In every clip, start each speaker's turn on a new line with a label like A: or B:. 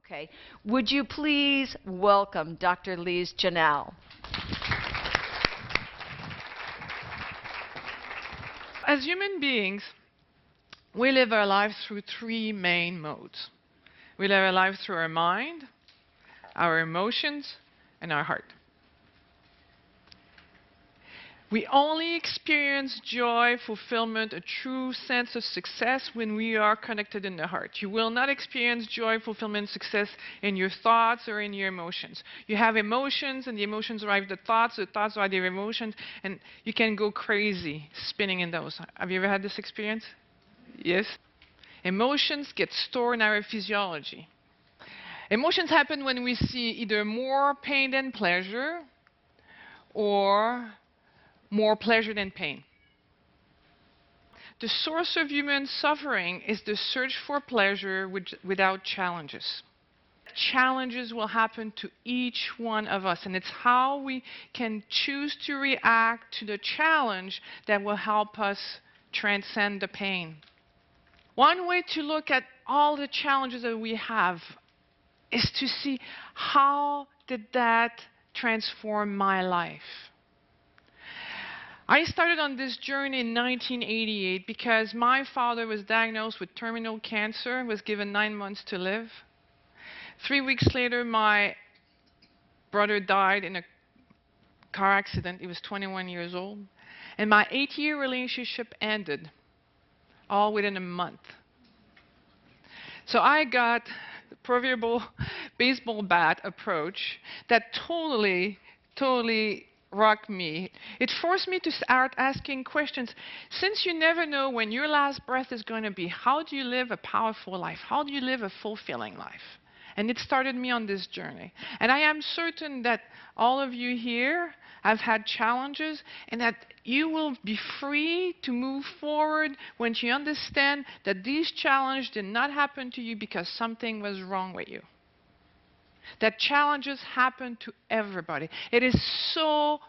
A: Okay. Would you please welcome Dr. Lise Janelle?
B: As human beings, we live our lives through three main modes. We live our lives through our mind, our emotions, and our heart. We only experience joy, fulfillment, a true sense of success when we are connected in the heart. You will not experience joy, fulfillment, success in your thoughts or in your emotions. You have emotions, and the emotions drive the thoughts drive the emotions, and you can go crazy spinning in those. Have you ever had this experience? Yes? Emotions get stored in our physiology. Emotions happen when we see either more pain than pleasure, or more pleasure than pain. The source of human suffering is the search for pleasure without challenges. Challenges will happen to each one of us, and it's how we can choose to react to the challenge that will help us transcend the pain. One way to look at all the challenges that we have is to see, how did that transform my life? I started on this journey in 1988 because my father was diagnosed with terminal cancer, was given 9 months to live. 3 weeks later, my brother died in a car accident. He was 21 years old. And my 8-year relationship ended, all within a month. So I got the proverbial baseball bat approach that totally rocked me. It forced me to start asking questions. Since you never know when your last breath is going to be, how do you live a powerful life? How do you live a fulfilling life? And it started me on this journey. And I am certain that all of you here have had challenges, and that you will be free to move forward when you understand that these challenges did not happen to you because something was wrong with you. That challenges happen to everybody. It is so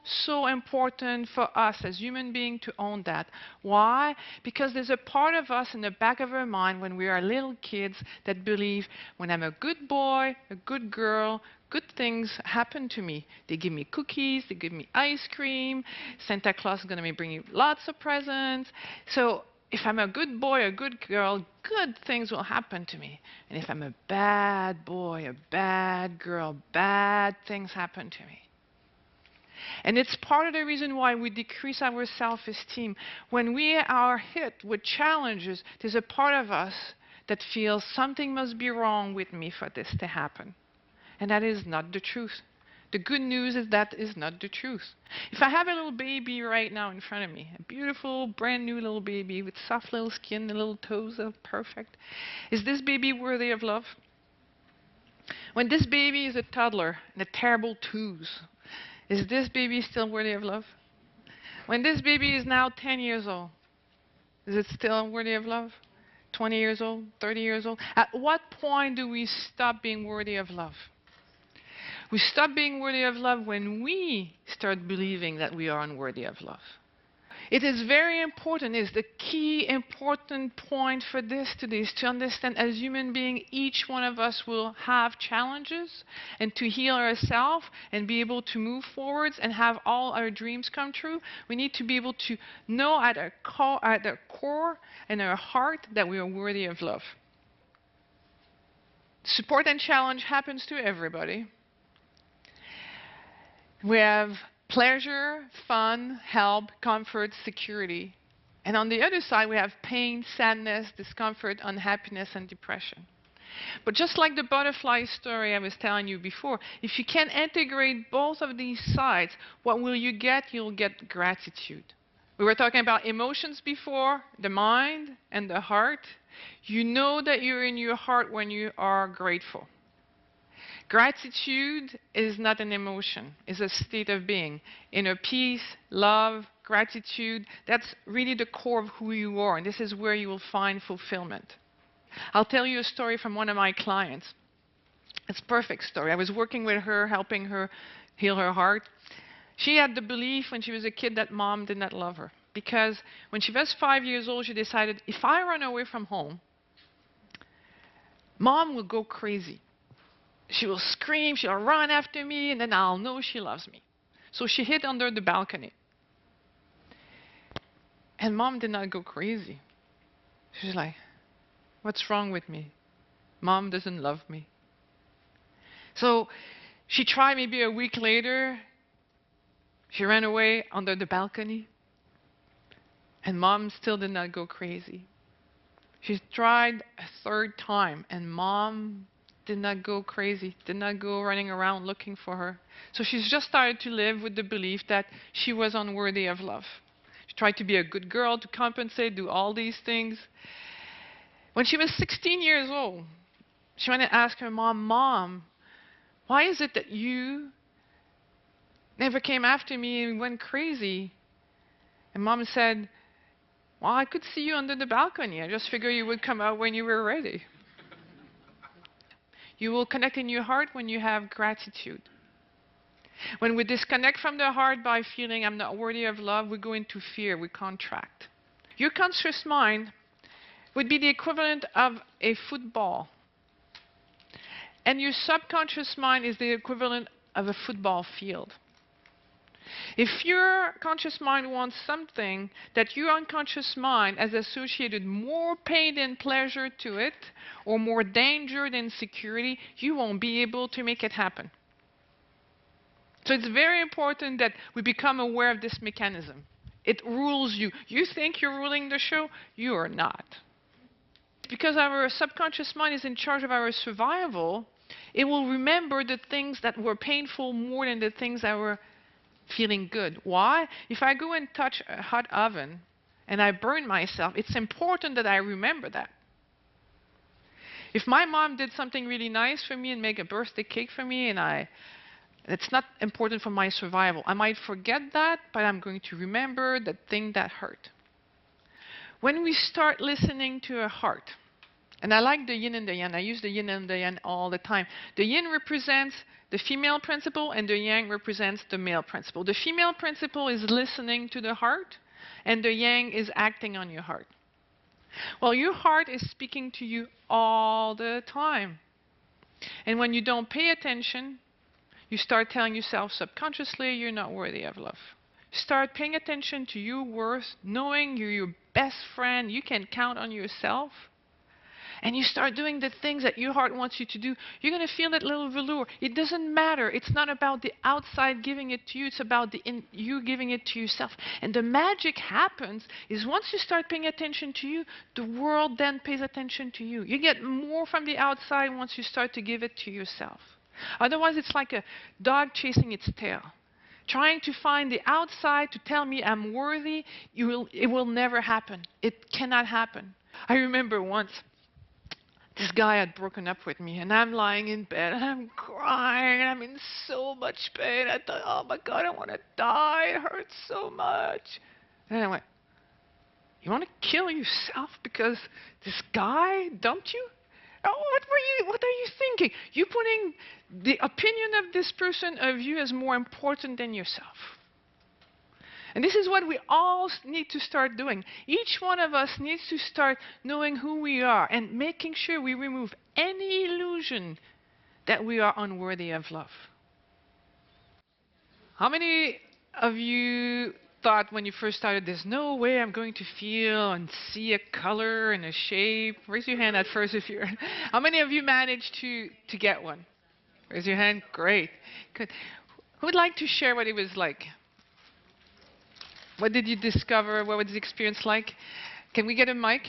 B: important for us as human beings to own that. Why? Because there's a part of us in the back of our mind when we are little kids that believe, when I'm a good boy, a good girl, good things happen to me. They give me cookies, they give me ice cream, Santa Claus is going to bring you lots of presents. So if I'm a good boy, a good girl, good things will happen to me. And if I'm a bad boy, a bad girl, bad things happen to me. And it's part of the reason why we decrease our self-esteem. When we are hit with challenges, there's a part of us that feels something must be wrong with me for this to happen. And that is not the truth. The good news is that is not the truth. If I have a little baby right now in front of me, a beautiful, brand new little baby with soft little skin, the little toes are perfect, is this baby worthy of love? When this baby is a toddler and a terrible twos, is this baby still worthy of love? When this baby is now 10 years old, is it still worthy of love? 20 years old, 30 years old? At what point do we stop being worthy of love? We stop being worthy of love when we start believing that we are unworthy of love. It is very important, is the key important point for this today, is to understand as human beings, each one of us will have challenges, and to heal ourselves and be able to move forwards and have all our dreams come true, we need to be able to know at our core and our heart that we are worthy of love. Support and challenge happens to everybody. We have pleasure, fun, help, comfort, security. And on the other side, we have pain, sadness, discomfort, unhappiness, and depression. But just like the butterfly story I was telling you before, if you can integrate both of these sides, what will you get? You'll get gratitude. We were talking about emotions before, the mind and the heart. You know that you're in your heart when you are grateful. Gratitude is not an emotion, it's a state of being. Inner peace, love, gratitude, that's really the core of who you are, and this is where you will find fulfillment. I'll tell you a story from one of my clients. It's a perfect story. I was working with her, helping her heal her heart. She had the belief when she was a kid that mom did not love her, because when she was 5 years old, she decided, if I run away from home, mom will go crazy. she will scream, she'll run after me, and then I'll know she loves me. So she hid under the balcony. And Mom did not go crazy. She's like, what's wrong with me? Mom doesn't love me. So she tried maybe a week later. She ran away under the balcony. And Mom still did not go crazy. She tried a third time, and Mom did not go crazy, did not go running around looking for her. So she's just started to live with the belief that she was unworthy of love. She tried to be a good girl, to compensate, do all these things. When she was 16 years old, she went and asked her mom, Mom, why is it that you never came after me and went crazy? And Mom said, well, I could see you under the balcony. I just figured you would come out when you were ready. You will connect in your heart when you have gratitude. When we disconnect from the heart by feeling I'm not worthy of love, we go into fear, we contract. Your conscious mind would be the equivalent of a football. And your subconscious mind is the equivalent of a football field. If your conscious mind wants something that your unconscious mind has associated more pain than pleasure to it, or more danger than security, you won't be able to make it happen. So it's very important that we become aware of this mechanism. It rules you. You think you're ruling the show? You are not. Because our subconscious mind is in charge of our survival, it will remember the things that were painful more than the things that were feeling good. Why? If I go and touch a hot oven and I burn myself, it's important that I remember that. If my mom did something really nice for me and make a birthday cake for me, and it's not important for my survival, I might forget that, but I'm going to remember the thing that hurt. When we start listening to our heart, and I like the yin and the yang. I use the yin and the yang all the time. The yin represents the female principle, and the yang represents the male principle. The female principle is listening to the heart, and the yang is acting on your heart. Well, your heart is speaking to you all the time. And when you don't pay attention, you start telling yourself subconsciously you're not worthy of love. Start paying attention to your worth, knowing you're your best friend, you can count on yourself. And you start doing the things that your heart wants you to do, you're going to feel that little velour. It doesn't matter. It's not about the outside giving it to you. It's about you giving it to yourself. And the magic happens is once you start paying attention to you, the world then pays attention to you. You get more from the outside once you start to give it to yourself. Otherwise, it's like a dog chasing its tail. Trying to find the outside to tell me I'm worthy, it will never happen. It cannot happen. I remember once, this guy had broken up with me, and I'm lying in bed, and I'm crying, and I'm in so much pain. I thought, oh my God, I want to die. It hurts so much. And I went, you want to kill yourself because this guy dumped you? Oh, what are you thinking? You're putting the opinion of this person of you as more important than yourself. And this is what we all need to start doing. Each one of us needs to start knowing who we are and making sure we remove any illusion that we are unworthy of love. How many of you thought when you first started, there's no way I'm going to feel and see a color and a shape? Raise your hand at first if you're... How many of you managed to get one? Raise your hand. Great. Good. Who would like to share what it was like? What did you discover? What was the experience like? Can we get a mic?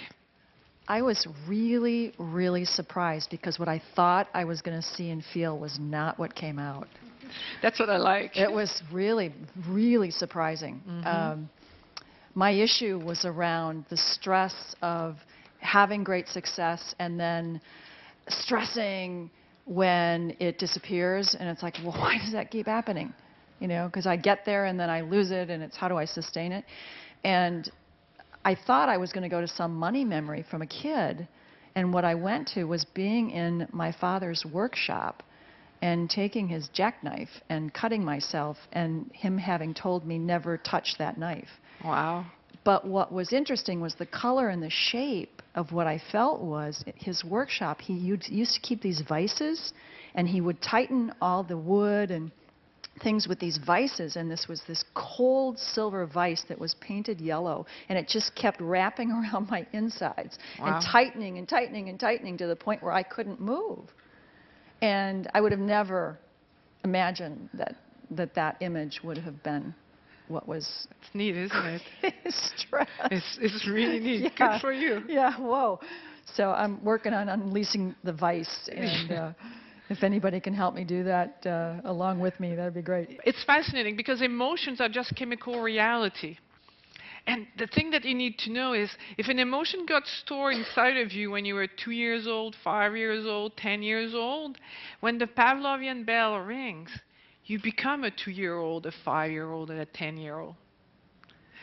C: I was really, really surprised because what I thought I was going to see and feel was not what came out.
B: That's what I like.
C: It was really, really surprising.
B: Mm-hmm.
C: My issue was around the stress of having great success and then stressing when it disappears. And it's like, well, why does that keep happening? You know, because I get there and then I lose it, and it's how do I sustain it? And I thought I was going to go to some money memory from a kid, and what I went to was being in my father's workshop and taking his jackknife and cutting myself, and him having told me never touch that knife.
B: Wow.
C: But what was interesting was the color and the shape of what I felt was his workshop, he used to keep these vices, and he would tighten all the wood and things with these vices, and this was this cold silver vice that was painted yellow, and it just kept wrapping around my insides and tightening and tightening and tightening to the point where I couldn't move. And I would have never imagined that image would have been what was...
B: It's neat, isn't it?
C: stress.
B: It's really neat.
C: Yeah.
B: Good for you.
C: Yeah, whoa. So I'm working on unleashing the vice, and if anybody can help me do that along with me, that'd be great.
B: It's fascinating because emotions are just chemical reality. And the thing that you need to know is, if an emotion got stored inside of you when you were 2 years old, 5 years old, 10 years old, when the Pavlovian bell rings, you become a 2-year-old, a 5-year-old, and a 10-year-old.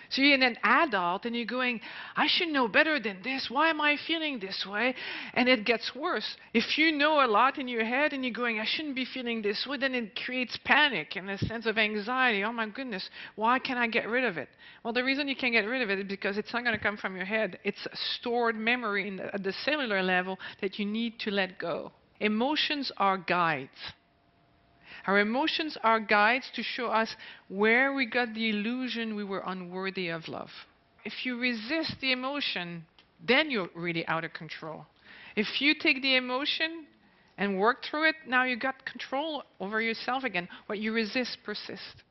B: So you're an adult and you're going, I should know better than this. Why am I feeling this way? And it gets worse. If you know a lot in your head and you're going, I shouldn't be feeling this way, then it creates panic and a sense of anxiety. Oh my goodness, why can't I get rid of it? Well, the reason you can't get rid of it is because it's not going to come from your head. It's a stored memory at the cellular level that you need to let go. Emotions are guides. Our emotions are guides to show us where we got the illusion we were unworthy of love. If you resist the emotion, then you're really out of control. If you take the emotion and work through it, now you got control over yourself again. What you resist persists.